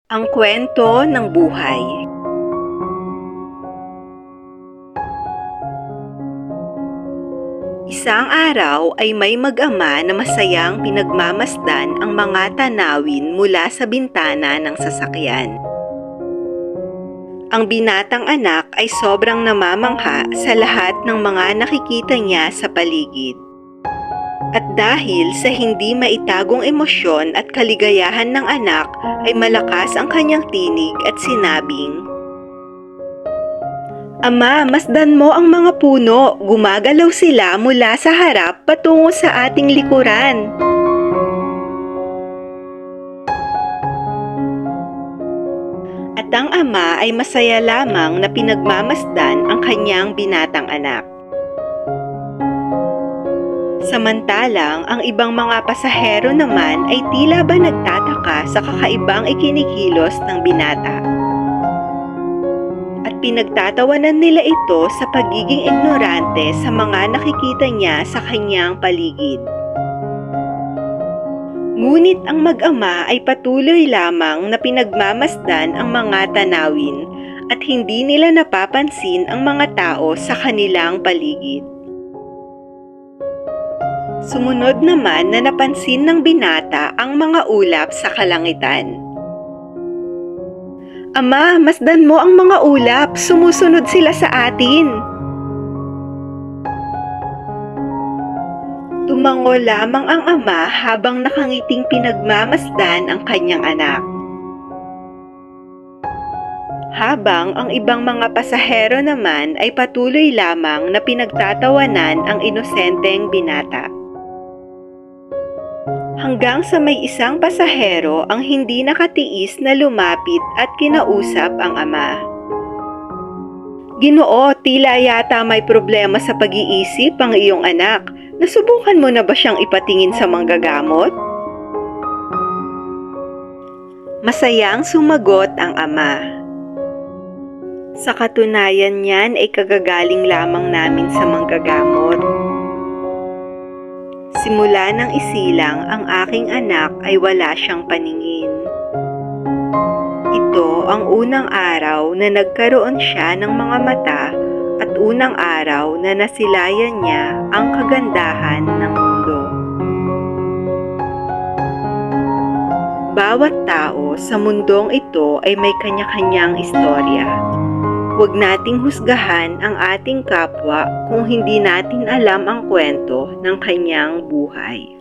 Ang kwento ng buhay. Isang araw ay may mag-ama na masayang pinagmamasdan ang mga tanawin mula sa bintana ng sasakyan. Ang binatang anak ay sobrang namamangha sa lahat ng mga nakikita niya sa paligid. At dahil sa hindi maitagong emosyon at kaligayahan ng anak, ay malakas ang kanyang tinig at sinabing, "Ama, masdan mo ang mga puno, gumagalaw sila mula sa harap patungo sa ating likuran." At ang ama ay masaya lamang na pinagmamasdan ang kanyang binatang anak. Samantalang, ang ibang mga pasahero naman ay tila ba nagtataka sa kakaibang ikinikilos ng binata. At pinagtatawanan nila ito sa pagiging ignorante sa mga nakikita niya sa kanyang paligid. Ngunit ang mag-ama ay patuloy lamang na pinagmamasdan ang mga tanawin at hindi nila napapansin ang mga tao sa kanilang paligid. Sumunod naman na napansin ng binata ang mga ulap sa kalangitan. "Ama, masdan mo ang mga ulap, sumusunod sila sa atin." Tumango lamang ang ama habang nakangiting pinagmamasdan ang kanyang anak. Habang ang ibang mga pasahero naman ay patuloy lamang na pinagtatawanan ang inosenteng binata. Hanggang sa may isang pasahero ang hindi nakatiis na lumapit at kinausap ang ama. "Ginoo, tila yata may problema sa pag-iisip ang iyong anak. Nasubukan mo na ba siyang ipatingin sa manggagamot?" Masayang sumagot ang ama. "Sa katunayan niyan ay kagagaling lamang namin sa manggagamot. Simula nang isilang ang aking anak ay wala siyang paningin. Ito ang unang araw na nagkaroon siya ng mga mata at unang araw na nasilayan niya ang kagandahan ng mundo." Bawat tao sa mundong ito ay may kanya-kanyang istorya. Huwag nating husgahan ang ating kapwa kung hindi natin alam ang kwento ng kanyang buhay.